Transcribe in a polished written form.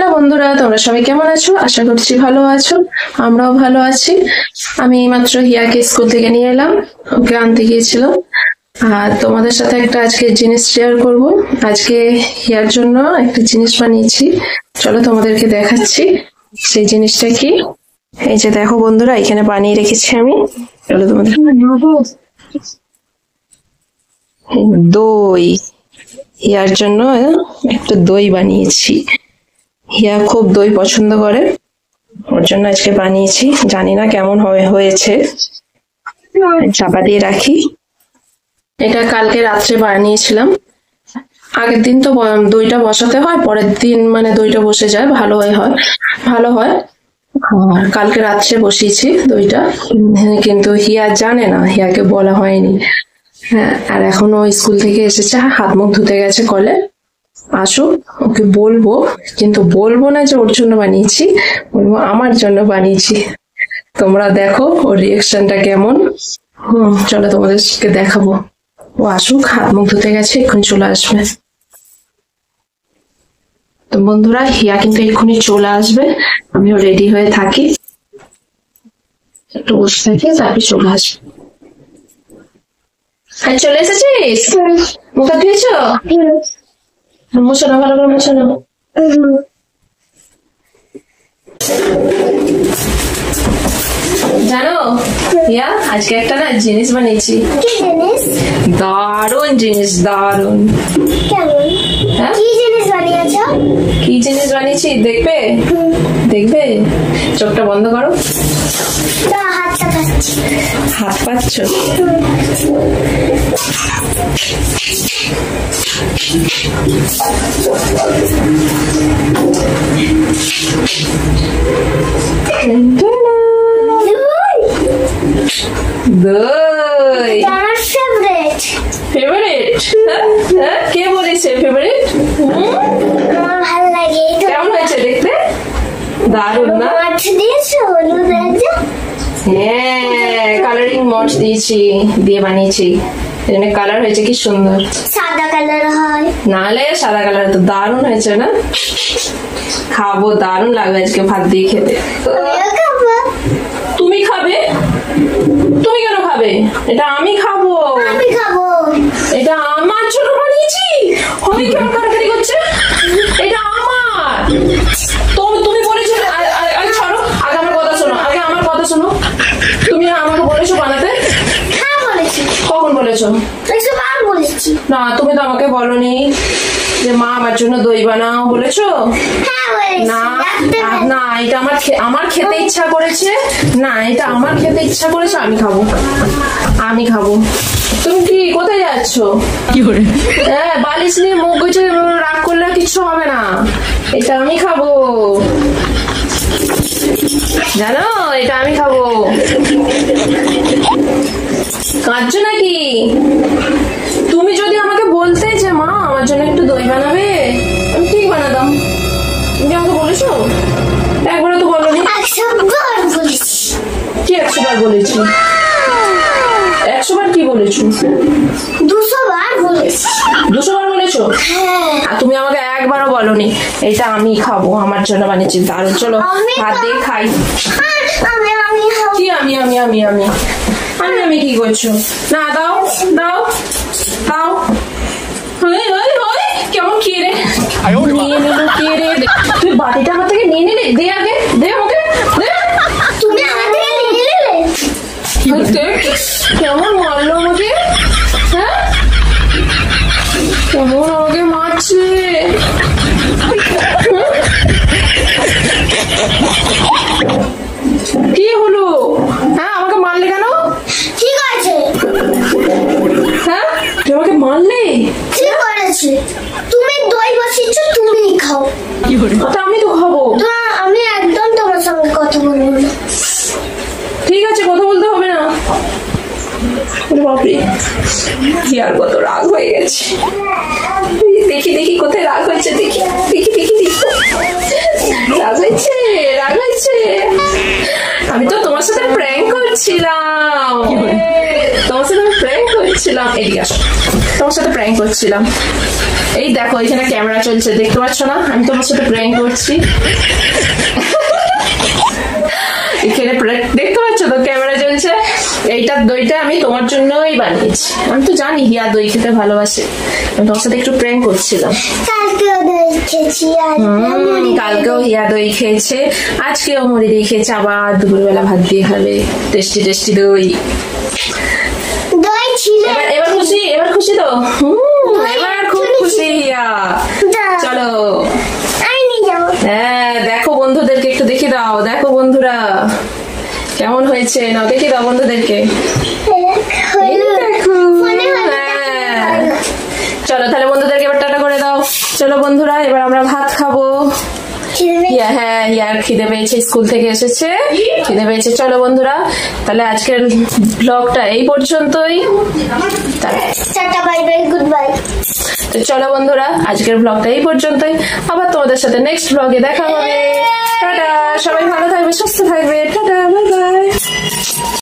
Hello বন্ধুরা, তোমরা সবাই কেমন আছো? আশা করছি ভালো আছো, আমরাও ভালো আছি। আমি মাত্র হিয়াকে স্কুল থেকে নিয়ে এলাম, ওকে আনতে গিয়েছিলাম। আর তোমাদের সাথে একটা আজকে জিনিস শেয়ার করব। আজকে হিয়ার জন্য একটা জিনিস বানিয়েছি, চলো তোমাদেরকে দেখাচ্ছি সেই জিনিসটা কি। এই যে দেখো বন্ধুরা, এখানে বানিয়ে রেখেছি আমি, চলো তোমাদের। দই, হিয়ার জন্য একটু দই বানিয়েছি। হিয়া খুব দই পছন্দ করে, ওর জন্য আজকে বানিয়েছি। জানি না কেমন হয়েছে, চাপা দিয়ে রাখি। এটা কালকে রাত্রে বানিয়েছিলাম। আগের দিন তো দইটা বসাতে হয়, পরের দিন মানে দইটা বসে যায়, ভালো হয়। আর কালকে রাত্রে বসিয়েছি দইটা, কিন্তু হিয়া জানে না, হিয়াকে বলা হয়নি। হ্যাঁ, আর এখনো স্কুল থেকে এসেছে, হাত মুখ ধুতে গেছে কলে। আসুক, ওকে বলবো, কিন্তু বলবো না যে ওর জন্য বানিয়েছি, বলবো আমার জন্য বানিয়েছি। তোমরা দেখো ওর রিয়েকশনটা কেমন। চলো তোমাদেরকে দেখাবো। ও আসুক, হাত মুখ ধুতে গেছে, এক্ষুনি চলে আসবে। তো বন্ধুরা, হিয়া কিন্তু এক্ষুনি চলে আসবে, আমিও রেডি হয়ে থাকি, একটু বসে থাকি, তারপরে চলে আসবে। আর চলে এসেছিস? মুখ হাত ধুয়েছ? মুছো না, ভালো করে মুছো না। জানো হিয়া, আজকে একটা না জিনিস বানিয়েছি। কি জিনিস? দারুণ জিনিস, দারুণ। কেমন? হ্যাঁ, কি জিনিস বানিয়েছো? কি জিনিস বানিয়েছি দেখবে? দেখবে? চোখটা বন্ধ করো। না, হাতটা খাচ্ছি। হাত পাচ্ছ? দই আমার ফেভারিট। ফেভারিট? হ্যাঁ, কে বলেছে ফেভারিট? আমার ভালো লাগে। কেমন হয়েছে দেখতে? দারুণ না? মাছ দিয়েছো? হলুদ আছে? হ্যাঁ, কালারিং মরিচ দিয়েছি, দিয়ে বানিয়েছি, এখানে কালার হয়েছে কি সুন্দর। সাদা কালার হয় নাহলে সাদা কালার। তো দারুণ হয়েছে না? খাবো, দারুণ লাগবে আজকে ভাত দিয়ে খেতে। আমিও খাবো। তুমি খাবে? তুমি কেন খাবে? এটা আমি খাবো। আমি খাবো। এটা আমার জন্য বানিয়েছি। হয় কেমন কারাকারি করছে? এটা আমার। তুমি বলেছো, আগে ছাড়ো, আগে আমার কথা শোনো, আগে আমার কথা শোনো। তুমি আমাকে বলেছো বানাতে? হ্যাঁ বলেছি। কখন বলেছো? একশোবার বলেছি। না, তুমি তো আমাকে বলনি যে মা আমার জন্য দই বানাও, বলেছো? হ্যাঁ বলেছি। না না, এটা আমার খেতে ইচ্ছা করেছে। না, এটা আমার খেতে ইচ্ছা করেছে, আমি খাবো। তুমি কি কোথায় যাচ্ছ? কি করে? হ্যাঁ, বালিশ নিয়ে মুখ গুজে রাগ করলে কিচ্ছু হবে না। এটা আমি খাবো, জানো? এটা আমি খাবো। কাঁদছো নাকি? তুমি যদি আমাকে বলতে যে মা আমার জন্য একটু দই বানাবে, আমি ঠিক বানাতাম। তুমি আমাকে বলেছো? একবারও তো বলোনি। 100বার বলেছি। কি 100 বার বলেছি? 100 বার কি বলেছো? 200 বার বলেছি। 200 বার বলেছো? হ্যাঁ। আর তুমি আমাকে একবারও বলোনি এটা আমি খাবো, আমার জন্য বানিয়েছি। দারুণ, চলো ভাত দিয়ে খাই। আমি খাবো। কি আমি কি করছো? না, দাও দাও দাও। কেমন কে রে? নিয়ে নিল কে রে? তুই বাটিটা আমার থেকে নিয়ে নিলি? দে আগে, দে আমাকে, দে। তুমি আমার থেকে নিয়ে নিলে? কেমন মারলো আমাকে? হ্যাঁ, কেমন আমাকে মারছে? কি হলো? হ্যাঁ, আমাকে মারলে কেন? ঠিক আছে। হ্যাঁ, তুই আমাকে মারলে? ঠিক করেছে। তুমি দই বসিয়েছো, তুমি খাও। তা আমি তো খাবো। তো আমি একদম তোমার সঙ্গে কথা বলবো না। ঠিক আছে, কথা বলতে হবে না। বাপরে, কি আর কত রাগ হয়ে গেছে। দেখি কোথায় রাগ হয়েছে, দেখি। রাগ হয়েছে। আমি তো তোমার সাথে প্র্যাঙ্ক করছিলাম। তোমার সাথে প্র্যাঙ্ক করছি। করছিলাম, এদিকে আসো, তোমার সাথে প্র্যাঙ্ক করছিলাম। এই দেখো এখানে ক্যামেরা চলছে, দেখতে পাচ্ছ না আমি তোমার সাথে প্র্যাঙ্ক করছি? এখানে দেখতে পাচ্ছ তো ক্যামেরা চলছে। এইটার দইটা আমি তোমার জন্যই বানিয়েছি, আমি তো জানি হিয়া দই খেতে ভালোবাসে, আমি তোমার সাথে একটু প্র্যাঙ্ক করছিলাম। কালকেও হিয়া দই খেয়েছে, আজকেও মুড়ি দিয়ে খেয়েছে, আবার দুপুরবেলা ভাত দিয়ে খাবে। টেস্টি টেস্টি দই। এবার খুশি, এবার খুশি তো? এবার খুব খুশি হিয়া। চলো হ্যাঁ, দেখো বন্ধুদেরকে একটু দেখে দাও, দেখো বন্ধুরা কেমন হয়েছে, নাও দেখে দাও বন্ধুদেরকে। চলো তাহলে বন্ধুদেরকে এবার টাটা করে দাও। চলো বন্ধুরা এবার আমরা ভাত খাবো। হ্যাঁ ইয়ার খিদে পেয়েছে, স্কুল থেকে এসেছে, খিদে পেয়েছে। চলো বন্ধুরা তাহলে আজকের ব্লগটা এই পর্যন্তই। তো চলো বন্ধুরা আজকের ব্লগটা এই পর্যন্তই, আবার তোমাদের সাথে নেক্সট ব্লগে দেখা হবে। টাটা, সবাই ভালো থাকবে, সুস্থ থাকবে, টাটা।